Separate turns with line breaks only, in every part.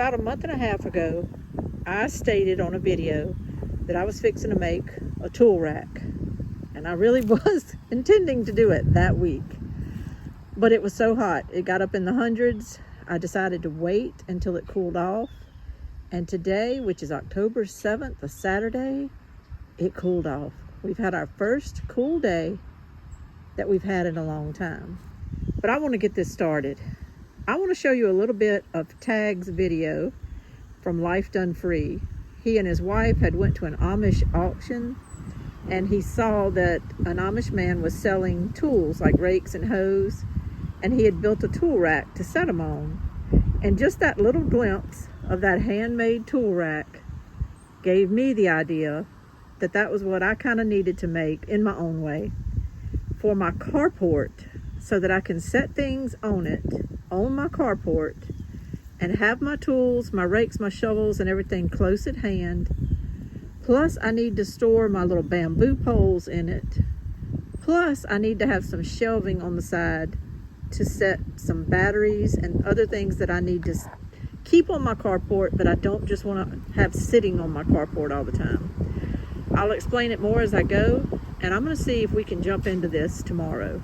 about a month and a half ago, I stated on a video that I was fixing to make a tool rack. And I really was intending to do it that week. But it was so hot. It got up in the hundreds. I decided to wait until it cooled off. And today, which is October 7th, a Saturday, it cooled off. We've had our first cool day that we've had in a long time. But I want to get this started. I want to show you a little bit of Tag's video from Life Done Free. He and his wife had went to an Amish auction, and he saw that an Amish man was selling tools like rakes and hoes, and he had built a tool rack to set them on. And just that little glimpse of that handmade tool rack gave me the idea that that was what I kind of needed to make in my own way for my carport, so that I can set things on it, on my carport, and have my tools, my rakes, my shovels, and everything close at hand. Plus, I need to store my little bamboo poles in it. Plus, I need to have some shelving on the side to set some batteries and other things that I need to keep on my carport, but I don't just want to have sitting on my carport all the time. I'll explain it more as I go, and I'm going to see if we can jump into this tomorrow.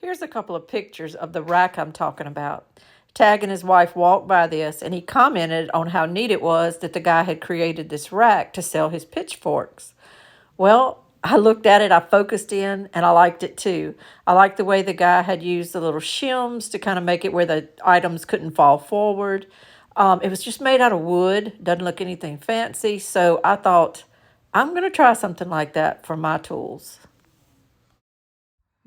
Here's a couple of pictures of the rack I'm talking about. Tag and his wife walked by this, and he commented on how neat it was that the guy had created this rack to sell his pitchforks. Well, I looked at it, I focused in, and I liked it too. I liked the way the guy had used the little shims to kind of make it where the items couldn't fall forward. It was just made out of wood, doesn't look anything fancy, so I thought, I'm going to try something like that for my tools.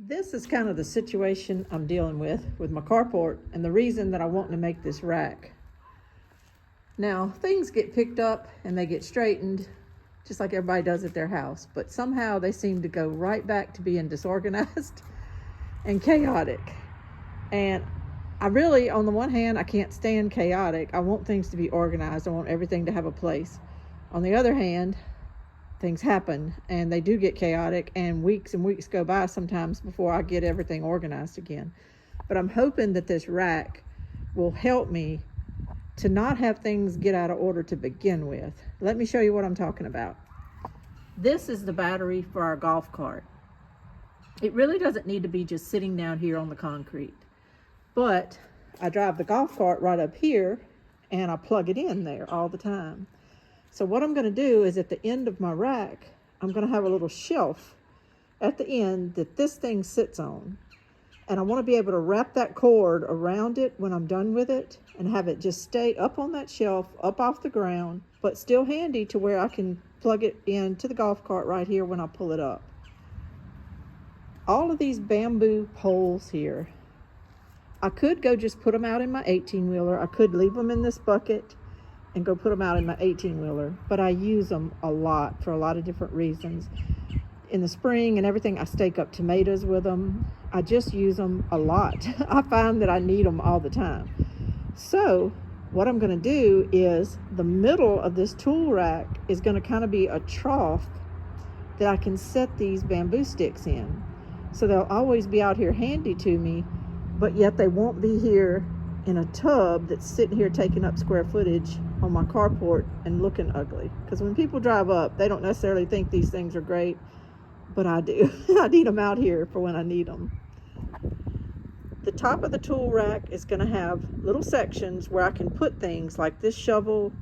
This is kind of the situation I'm dealing with my carport, and the reason that I want to make this rack. Now, things get picked up and they get straightened just like everybody does at their house, but somehow they seem to go right back to being disorganized and chaotic. And I really, on the one hand, I can't stand chaotic. I want things to be organized. I want everything to have a place. On the other hand, things happen and they do get chaotic, and weeks go by sometimes before I get everything organized again. But I'm hoping that this rack will help me to not have things get out of order to begin with. Let me show you what I'm talking about. This is the battery for our golf cart. It really doesn't need to be just sitting down here on the concrete, but I drive the golf cart right up here and I plug it in there all the time. So what I'm going to do is at the end of my rack, I'm going to have a little shelf at the end that this thing sits on. And I want to be able to wrap that cord around it when I'm done with it and have it just stay up on that shelf, up off the ground, but still handy to where I can plug it into the golf cart right here when I pull it up. All of these bamboo poles here, I could go just put them out in my 18-wheeler. I could leave them in this bucket and go put them out in my 18-wheeler, but I use them a lot for a lot of different reasons. In the spring and everything, I stake up tomatoes with them. I just use them a lot. I find that I need them all the time. So what I'm going to do is the middle of this tool rack is going to kind of be a trough that I can set these bamboo sticks in. So they'll always be out here handy to me, but yet they won't be here in a tub that's sitting here taking up square footage on my carport and looking ugly. Because when people drive up, they don't necessarily think these things are great, but I do. I need them out here for when I need them. The top of the tool rack is going to have little sections where I can put things like this shovel,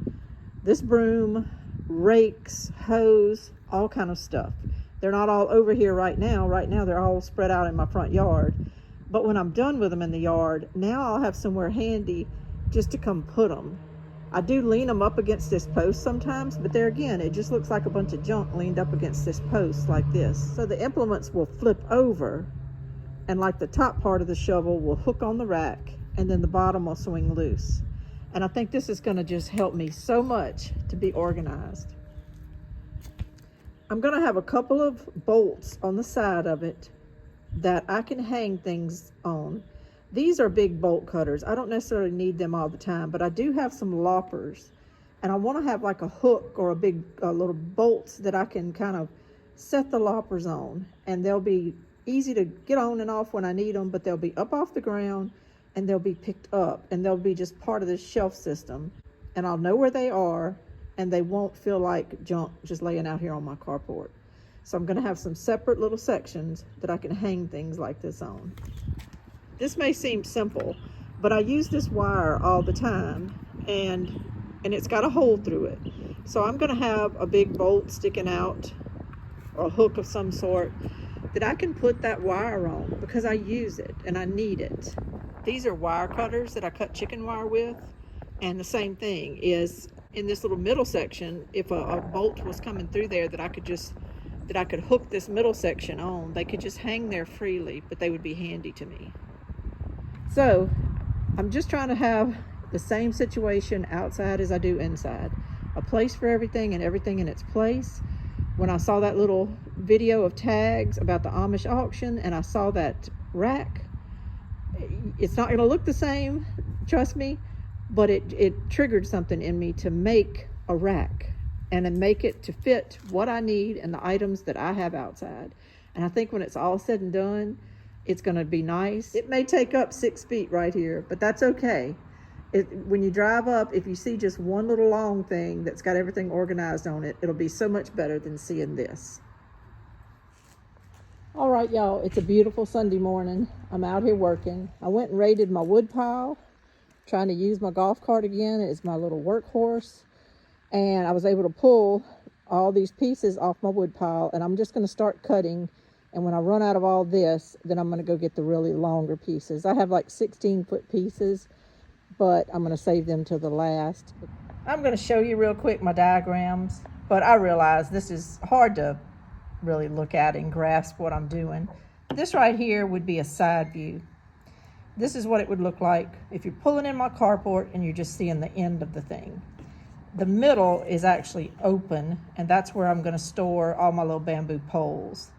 this broom, rakes, hose, all kind of stuff. They're not all over here right now. Right now they're all spread out in my front yard. But when I'm done with them in the yard, now I'll have somewhere handy just to come put them. I do lean them up against this post sometimes, but there again, it just looks like a bunch of junk leaned up against this post like this. So the implements will flip over, and like the top part of the shovel will hook on the rack, and then the bottom will swing loose. And I think this is going to just help me so much to be organized. I'm going to have a couple of bolts on the side of it that I can hang things on. These are big bolt cutters. I don't necessarily need them all the time, but I do have some loppers, and I want to have like a hook or a big little bolts that I can kind of set the loppers on, and they'll be easy to get on and off when I need them, but they'll be up off the ground and they'll be picked up and they'll be just part of this shelf system, and I'll know where they are and they won't feel like junk just laying out here on my carport. So I'm going to have some separate little sections that I can hang things like this on. This may seem simple, but I use this wire all the time, and it's got a hole through it. So I'm going to have a big bolt sticking out, or a hook of some sort, that I can put that wire on because I use it and I need it. These are wire cutters that I cut chicken wire with, and the same thing is in this little middle section. If a bolt was coming through there that I could hook this middle section on, they could just hang there freely, but they would be handy to me. So I'm just trying to have the same situation outside as I do inside. A place for everything and everything in its place. When I saw that little video of tags about the Amish auction and I saw that rack, it's not going to look the same, trust me, but it triggered something in me to make a rack and then make it to fit what I need and the items that I have outside. And I think when it's all said and done, it's going to be nice. It may take up 6 feet right here, but that's okay. When you drive up, if you see just one little long thing that's got everything organized on it, it'll be so much better than seeing this. All right, y'all, it's a beautiful Sunday morning. I'm out here working. I went and raided my wood pile, trying to use my golf cart again as my little workhorse. And I was able to pull all these pieces off my wood pile, and I'm just going to start cutting. And when I run out of all this, then I'm going to go get the really longer pieces. I have like 16-foot pieces, but I'm going to save them to the last. I'm going to show you real quick my diagrams, but I realize this is hard to really look at and grasp what I'm doing. This right here would be a side view. This is what it would look like if you're pulling in my carport and you're just seeing the end of the thing. The middle is actually open, and that's where I'm going to store all my little bamboo poles.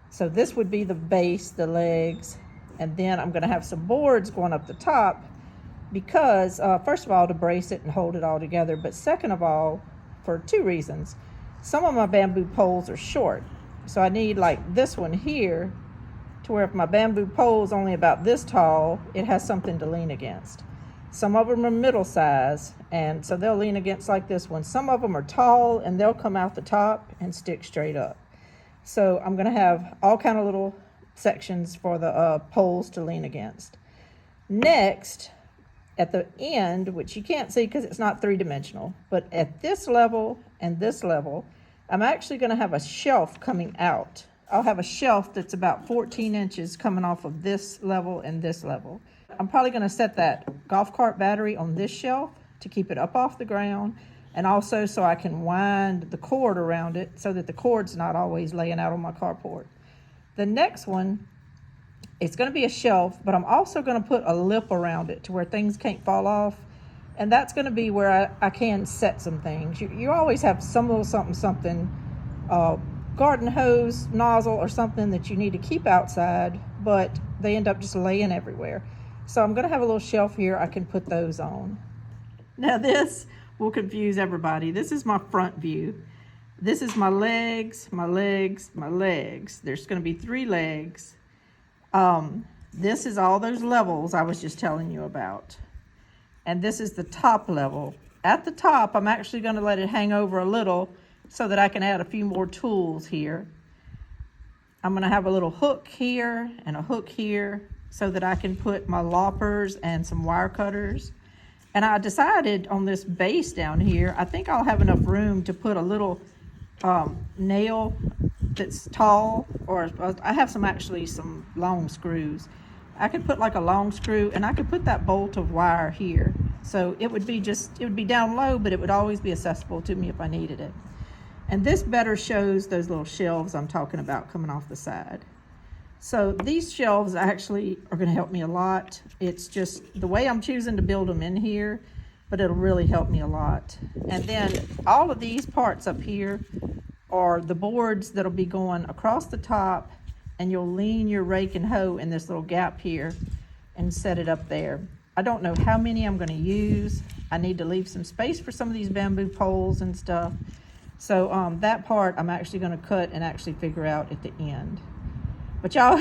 So this would be the base, the legs, and then I'm going to have some boards going up the top because, first of all, to brace it and hold it all together, but second of all, for 2 reasons. Some of my bamboo poles are short, so I need like this one here to where if my bamboo pole is only about this tall, it has something to lean against. Some of them are middle size, and so they'll lean against like this one. Some of them are tall, and they'll come out the top and stick straight up. So I'm going to have all kind of little sections for the poles to lean against. Next, at the end, which you can't see because it's not 3-dimensional, but at this level and this level, I'm actually going to have a shelf coming out. I'll have a shelf that's about 14 inches coming off of this level and this level. I'm probably going to set that golf cart battery on this shelf to keep it up off the ground, and also so I can wind the cord around it so that the cord's not always laying out on my carport. The next one, it's going to be a shelf, but I'm also going to put a lip around it to where things can't fall off, and that's going to be where I can set some things. You always have some little something, garden hose, nozzle, or something that you need to keep outside, but they end up just laying everywhere. So I'm going to have a little shelf here I can put those on. Now this will confuse everybody. This is my front view. This is my legs, my legs, my legs. There's going to be 3 legs. This is all those levels I was just telling you about. And this is the top level. At the top, I'm actually going to let it hang over a little so that I can add a few more tools here. I'm going to have a little hook here and a hook here so that I can put my loppers and some wire cutters. And I decided on this base down here, I think I'll have enough room to put a little nail that's tall, or I have some long screws. I could put like a long screw, and I could put that bolt of wire here. So it would be down low, but it would always be accessible to me if I needed it. And this better shows those little shelves I'm talking about coming off the side. So these shelves actually are going to help me a lot. It's just the way I'm choosing to build them in here, but it'll really help me a lot. And then all of these parts up here are the boards that'll be going across the top, and you'll lean your rake and hoe in this little gap here and set it up there. I don't know how many I'm going to use. I need to leave some space for some of these bamboo poles and stuff. So that part I'm actually going to cut and actually figure out at the end. But y'all,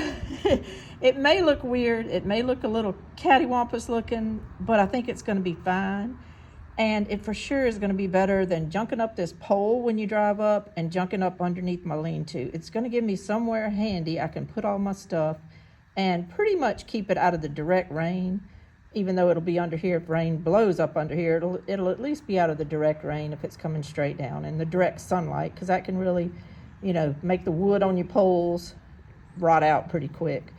it may look weird. It may look a little cattywampus looking, but I think it's going to be fine. And it for sure is going to be better than junking up this pole when you drive up and junking up underneath my lean-to. It's going to give me somewhere handy I can put all my stuff and pretty much keep it out of the direct rain. Even though it'll be under here, if rain blows up under here, it'll at least be out of the direct rain if it's coming straight down, and the direct sunlight, because that can really, make the wood on your poles rot out pretty quick.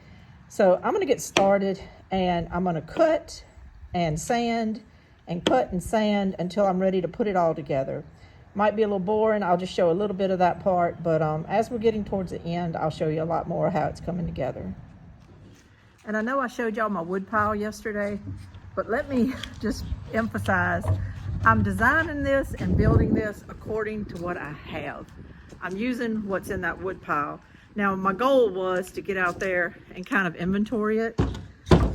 So I'm going to get started, and I'm going to cut and sand and cut and sand until I'm ready to put it all together. Might be a little boring. I'll just show a little bit of that part, but as we're getting towards the end, I'll show you a lot more how it's coming together. And I know I showed y'all my wood pile yesterday, but let me just emphasize, I'm designing this and building this according to what I have. I'm using what's in that wood pile. Now, my goal was to get out there and kind of inventory it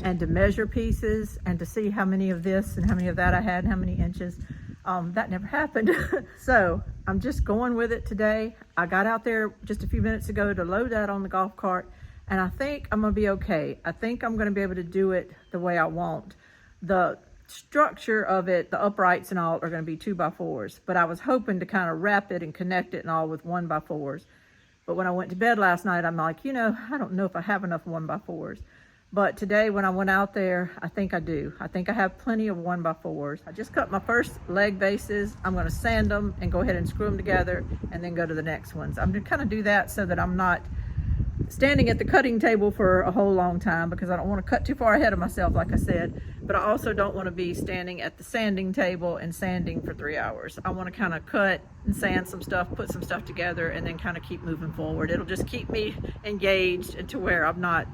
and to measure pieces and to see how many of this and how many of that I had and how many inches. That never happened. So I'm just going with it today. I got out there just a few minutes ago to load that on the golf cart, and I think I'm gonna be okay. I think I'm gonna be able to do it the way I want. The structure of it, the uprights and all, are gonna be 2x4s, but I was hoping to kind of wrap it and connect it and all with 1x4s. But when I went to bed last night, I'm like, I don't know if I have enough 1x4s. But today when I went out there, I think I do. I think I have plenty of 1x4s. I just cut my first leg bases. I'm gonna sand them and go ahead and screw them together and then go to the next ones. I'm gonna kind of do that so that I'm not standing at the cutting table for a whole long time, because I don't want to cut too far ahead of myself, like I said, but I also don't want to be standing at the sanding table and sanding for 3 hours. I want to kind of cut and sand some stuff, put some stuff together, and then kind of keep moving forward. It'll just keep me engaged to where I'm not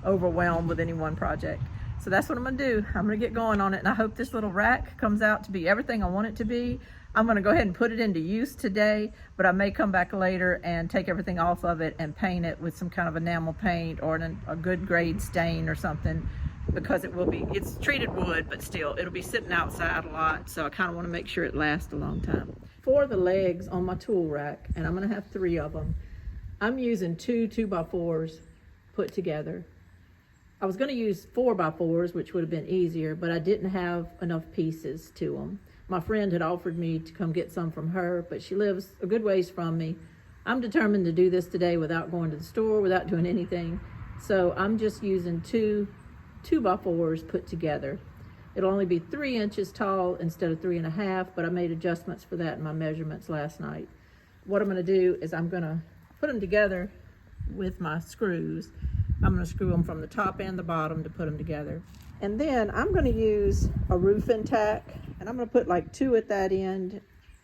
overwhelmed with any one project. So that's what I'm gonna do. I'm gonna get going on it, and I hope this little rack comes out to be everything I want it to be. I'm gonna go ahead and put it into use today, but I may come back later and take everything off of it and paint it with some kind of enamel paint or a good grade stain or something, because it's treated wood, but still, it'll be sitting outside a lot, so I kind of want to make sure it lasts a long time. For the legs on my tool rack, and I'm gonna have 3 of them, I'm using 2x4s put together. I was gonna use 4x4s, which would have been easier, but I didn't have enough pieces to them. My friend had offered me to come get some from her, but she lives a good ways from me. I'm determined to do this today without going to the store, without doing anything. So I'm just using 2x4s put together. It'll only be 3 inches tall instead of 3.5, but I made adjustments for that in my measurements last night. What I'm gonna do is I'm gonna put them together with my screws. I'm gonna screw them from the top and the bottom to put them together. And then I'm gonna use a roofing tack, and I'm gonna put like 2 at that end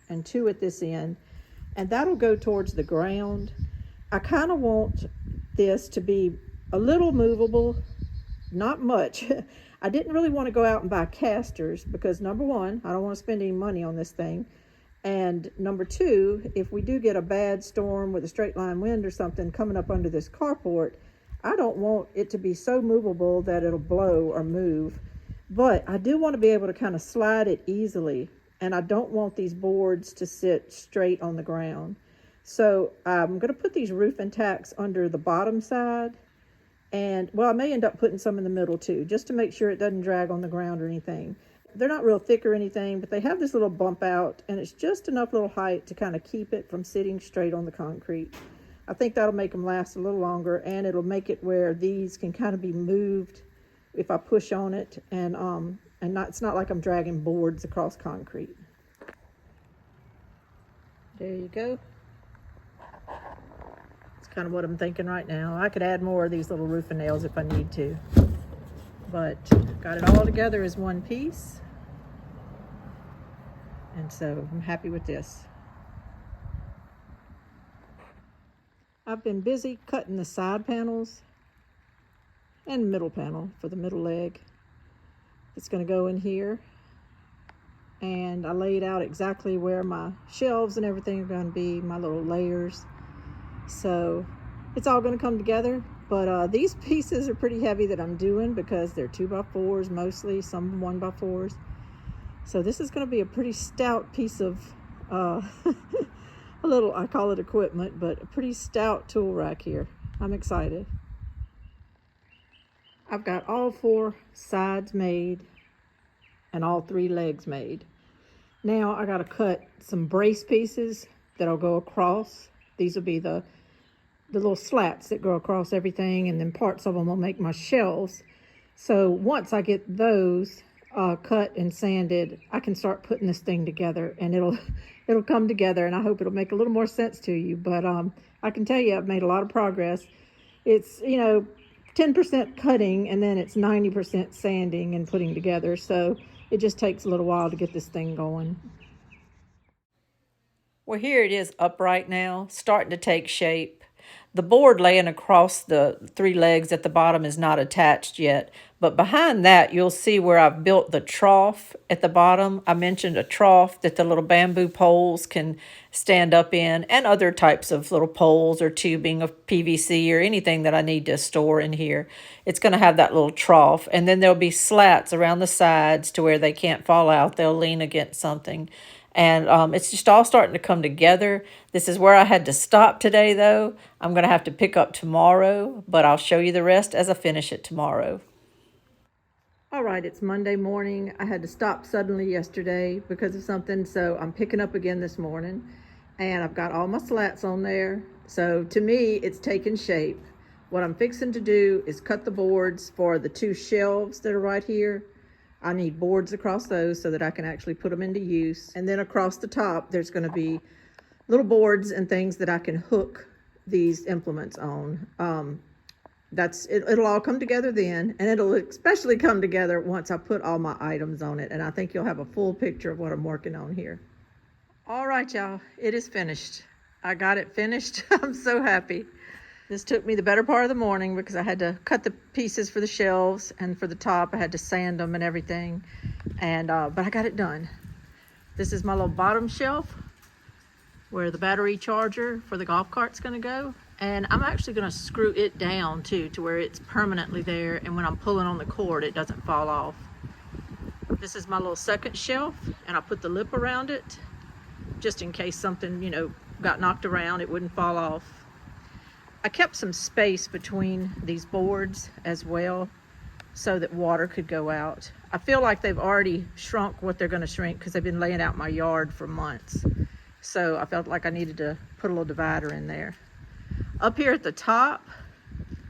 and 2 at this end, and that'll go towards the ground. I kind of want this to be a little movable, not much. I didn't really want to go out and buy casters because, number one, I don't want to spend any money on this thing. And number two, if we do get a bad storm with a straight line wind or something coming up under this carport, I don't want it to be so movable that it'll blow or move. But I do want to be able to kind of slide it easily, and I don't want these boards to sit straight on the ground. So I'm going to put these roofing tacks under the bottom side, and well, I may end up putting some in the middle too, just to make sure it doesn't drag on the ground or anything. They're not real thick or anything, but they have this little bump out, and it's just enough little height to kind of keep it from sitting straight on the concrete. I think that'll make them last a little longer, and it'll make it where these can kind of be moved if I push on it, and it's not like I'm dragging boards across concrete. There you go. It's kind of what I'm thinking right now. I could add more of these little roofing nails if I need to, but got it all together as one piece, and so I'm happy with this. I've been busy cutting the side panels and middle panel for the middle leg. It's going to go in here, and I laid out exactly where my shelves and everything are going to be, my little layers. So it's all going to come together, but these pieces are pretty heavy that I'm doing because they're 2x4s mostly, some 1x4s. So this is going to be a pretty stout piece of a little, I call it equipment, but a pretty stout tool rack here. I'm excited. I've got all 4 sides made and all 3 legs made. Now I gotta cut some brace pieces that'll go across. These will be the little slats that go across everything, and then parts of them will make my shelves. So once I get those cut and sanded, I can start putting this thing together, and it'll come together, and I hope it'll make a little more sense to you. But I can tell you I've made a lot of progress. It's 10% cutting, and then it's 90% sanding and putting together. So it just takes a little while to get this thing going. Well, here it is upright now, starting to take shape. The board laying across the 3 legs at the bottom is not attached yet, but behind that you'll see where I've built the trough at the bottom. I mentioned a trough that the little bamboo poles can stand up in, and other types of little poles or tubing of PVC or anything that I need to store in here. It's going to have that little trough, and then there'll be slats around the sides to where they can't fall out. They'll lean against something. And it's just all starting to come together. This is where I had to stop today, though. I'm going to have to pick up tomorrow, but I'll show you the rest as I finish it tomorrow. All right, it's Monday morning. I had to stop suddenly yesterday because of something, so I'm picking up again this morning. And I've got all my slats on there. So to me, it's taking shape. What I'm fixing to do is cut the boards for the 2 shelves that are right here. I need boards across those so that I can actually put them into use. And then across the top, there's going to be little boards and things that I can hook these implements on. It'll all come together then, and it'll especially come together once I put all my items on it. And I think you'll have a full picture of what I'm working on here. All right, y'all, it is finished. I got it finished. I'm so happy. This took me the better part of the morning because I had to cut the pieces for the shelves, and for the top I had to sand them and everything. And but I got it done. This is my little bottom shelf where the battery charger for the golf cart's gonna go. And I'm actually gonna screw it down too to where it's permanently there, and when I'm pulling on the cord it doesn't fall off. This is my little second shelf, and I put the lip around it just in case something got knocked around, it wouldn't fall off. I kept some space between these boards as well so that water could go out. I feel like they've already shrunk what they're going to shrink because they've been laying out my yard for months. So I felt like I needed to put a little divider in there. Up here at the top,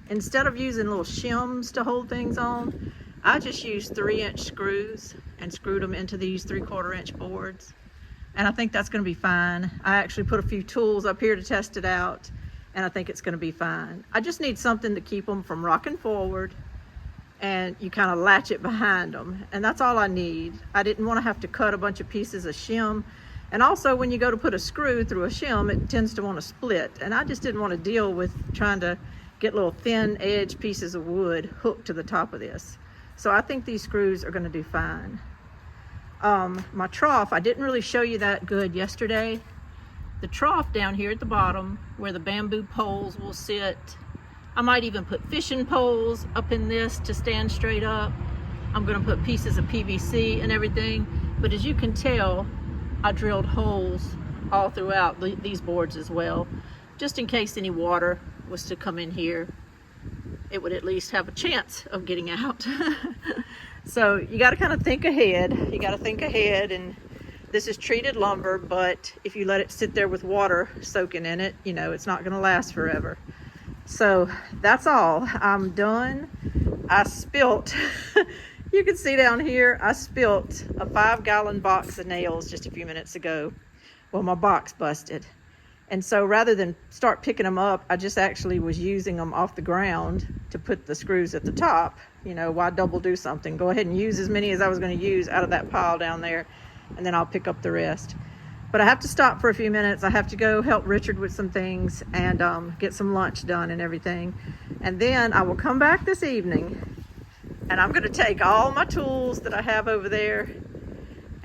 instead of using little shims to hold things on, I just used 3-inch screws and screwed them into these 3/4-inch boards. And I think that's going to be fine. I actually put a few tools up here to test it out, and I think it's going to be fine. I just need something to keep them from rocking forward, and you kind of latch it behind them, and that's all I need. I didn't want to have to cut a bunch of pieces of shim, and also when you go to put a screw through a shim, it tends to want to split, and I just didn't want to deal with trying to get little thin edge pieces of wood hooked to the top of this. So I think these screws are going to do fine. My trough, I didn't really show you that good yesterday. The trough down here at the bottom where the bamboo poles will sit, I might even put fishing poles up in this to stand straight up. I'm going to put pieces of PVC and everything, but as you can tell, I drilled holes all throughout these boards as well, just in case any water was to come in here. It would at least have a chance of getting out. So you got to kind of think ahead. You got to think ahead, and this is treated lumber, but if you let it sit there with water soaking in it, it's not going to last forever. So that's all. I'm done. I spilt, you can see down here, I spilt a 5-gallon box of nails just a few minutes ago. Well, my box busted. And so rather than start picking them up, I just actually was using them off the ground to put the screws at the top. Why double do something? Go ahead and use as many as I was going to use out of that pile down there, and then I'll pick up the rest. But I have to stop for a few minutes. I have to go help Richard with some things and get some lunch done and everything. And then I will come back this evening, and I'm going to take all my tools that I have over there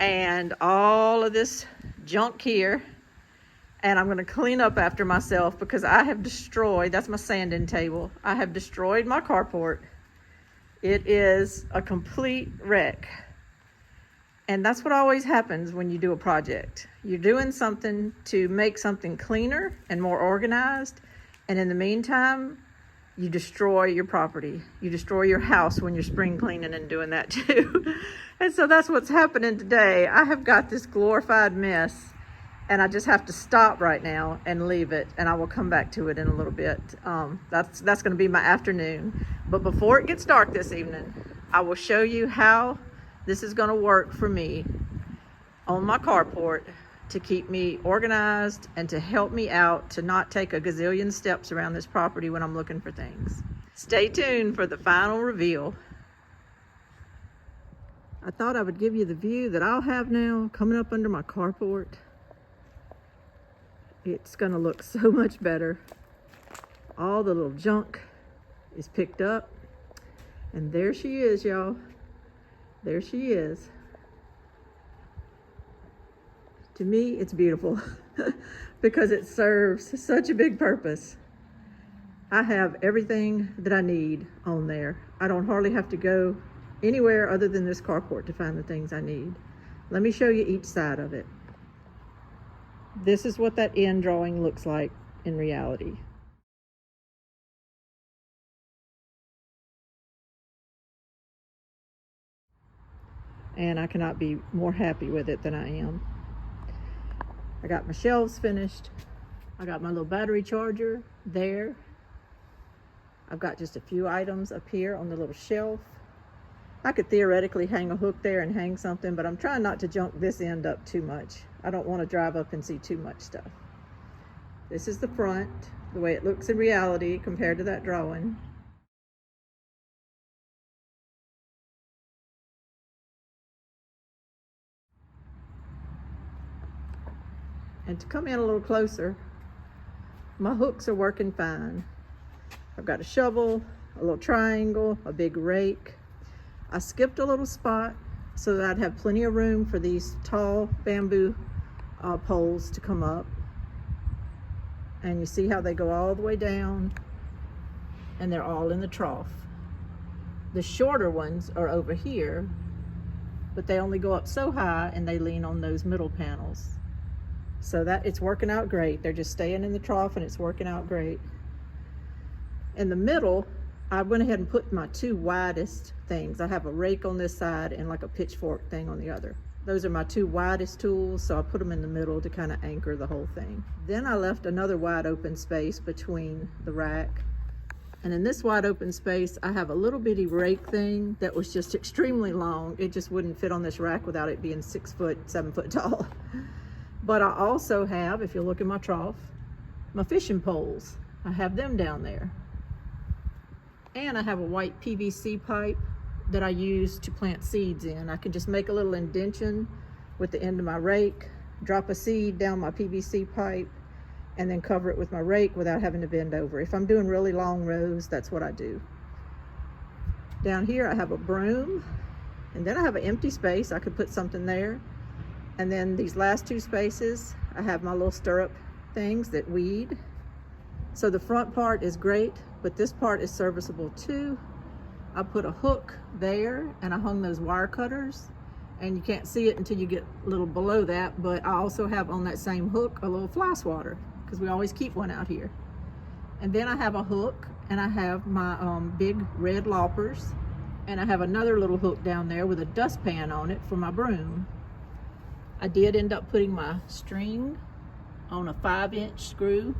and all of this junk here, and I'm going to clean up after myself because I have destroyed, that's my sanding table. I have destroyed my carport. It is a complete wreck. And that's what always happens when you do a project. You're doing something to make something cleaner and more organized. And in the meantime, you destroy your property. You destroy your house when you're spring cleaning and doing that too. And so that's what's happening today. I have got this glorified mess, and I just have to stop right now and leave it, and I will come back to it in a little bit. That's going to be my afternoon. But before it gets dark this evening, I will show you how this is going to work for me on my carport to keep me organized and to help me out to not take a gazillion steps around this property when I'm looking for things. Stay tuned for the final reveal. I thought I would give you the view that I'll have now coming up under my carport. It's gonna look so much better. All the little junk is picked up, and there she is, y'all. There she is. To me, it's beautiful because it serves such a big purpose. I have everything that I need on there. I don't hardly have to go anywhere other than this carport to find the things I need. Let me show you each side of it. This is what that end drawing looks like in reality. And I cannot be more happy with it than I am. I got my shelves finished. I got my little battery charger there. I've got just a few items up here on the little shelf. I could theoretically hang a hook there and hang something, but I'm trying not to junk this end up too much. I don't want to drive up and see too much stuff. This is the front, the way it looks in reality compared to that drawing. And to come in a little closer, my hooks are working fine. I've got a shovel, a little triangle, a big rake. I skipped a little spot so that I'd have plenty of room for these tall bamboo poles to come up. And you see how they go all the way down, and they're all in the trough. The shorter ones are over here, but they only go up so high and they lean on those middle panels. So that it's working out great. They're just staying in the trough and it's working out great. In the middle, I went ahead and put my two widest things. I have a rake on this side and like a pitchfork thing on the other. Those are my two widest tools, so I put them in the middle to kind of anchor the whole thing. Then I left another wide open space between the rack. And in this wide open space, I have a little bitty rake thing that was just extremely long. It just wouldn't fit on this rack without it being 6 foot, 7 foot tall. But I also have, if you look in my trough, my fishing poles. I have them down there. And I have a white PVC pipe that I use to plant seeds in. I can just make a little indention with the end of my rake, drop a seed down my PVC pipe, and then cover it with my rake without having to bend over. If I'm doing really long rows, that's what I do. Down here I have a broom, and then I have an empty space. I could put something there. And then these last two spaces, I have my little stirrup things that weed. So the front part is great, but this part is serviceable too. I put a hook there and I hung those wire cutters, and you can't see it until you get a little below that, but I also have on that same hook a little fly swatter because we always keep one out here. And then I have a hook and I have my big red loppers, and I have another little hook down there with a dustpan on it for my broom. I did end up putting my string on a 5-inch screw.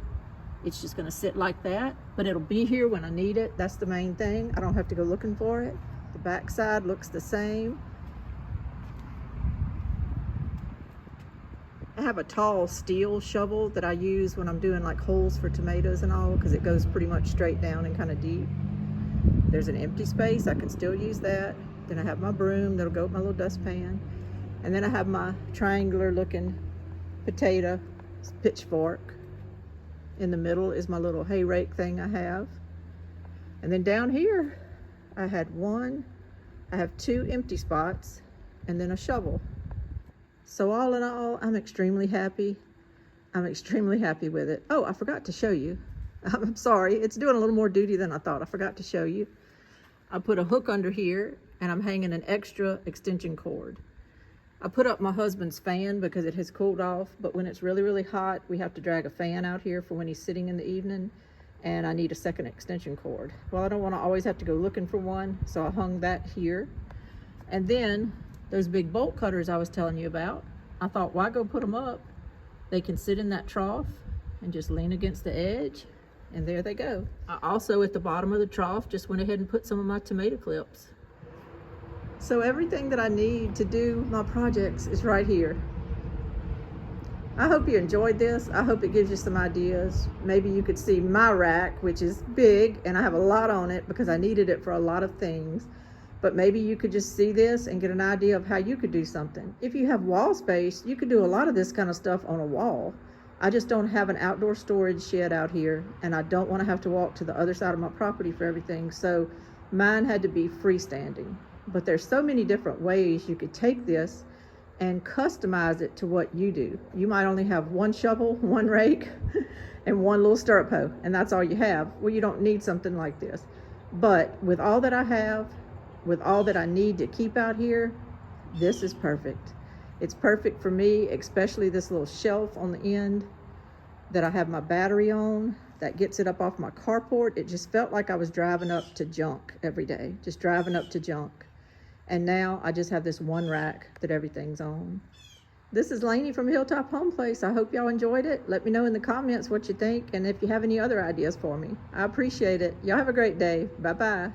It's just gonna sit like that, but it'll be here when I need it. That's the main thing. I don't have to go looking for it. The back side looks the same. I have a tall steel shovel that I use when I'm doing like holes for tomatoes and all, because it goes pretty much straight down and kind of deep. There's an empty space, I can still use that. Then I have my broom that'll go with my little dustpan. And then I have my triangular looking potato pitchfork. In the middle is my little hay rake thing I have. And then down here, I have 2 empty spots and then a shovel. So all in all, I'm extremely happy. I'm extremely happy with it. Oh, I forgot to show you. I'm sorry, it's doing a little more duty than I thought. I forgot to show you. I put a hook under here and I'm hanging an extra extension cord. I put up my husband's fan because it has cooled off, but when it's really, really hot, we have to drag a fan out here for when he's sitting in the evening. and I need a second extension cord. Well, I don't want to always have to go looking for one, so I hung that here. And then those big bolt cutters I was telling you about, I thought, why go put them up? They can sit in that trough and just lean against the edge, and there they go. I also, at the bottom of the trough, just went ahead and put some of my tomato clips. So everything that I need to do my projects is right here. I hope you enjoyed this. I hope it gives you some ideas. Maybe you could see my rack, which is big, and I have a lot on it because I needed it for a lot of things. But maybe you could just see this and get an idea of how you could do something. If you have wall space, you could do a lot of this kind of stuff on a wall. I just don't have an outdoor storage shed out here, and I don't want to have to walk to the other side of my property for everything, so mine had to be freestanding. But there's so many different ways you could take this and customize it to what you do. You might only have one shovel, one rake, and one little stirrup hoe, and that's all you have. Well, you don't need something like this. But with all that I have, with all that I need to keep out here, this is perfect. It's perfect for me, especially this little shelf on the end that I have my battery on that gets it up off my carport. It just felt like I was driving up to junk every day, just driving up to junk. And now I just have this one rack that everything's on. This is Lainey from Hilltop Home Place. I hope y'all enjoyed it. Let me know in the comments what you think and if you have any other ideas for me. I appreciate it. Y'all have a great day. Bye-bye.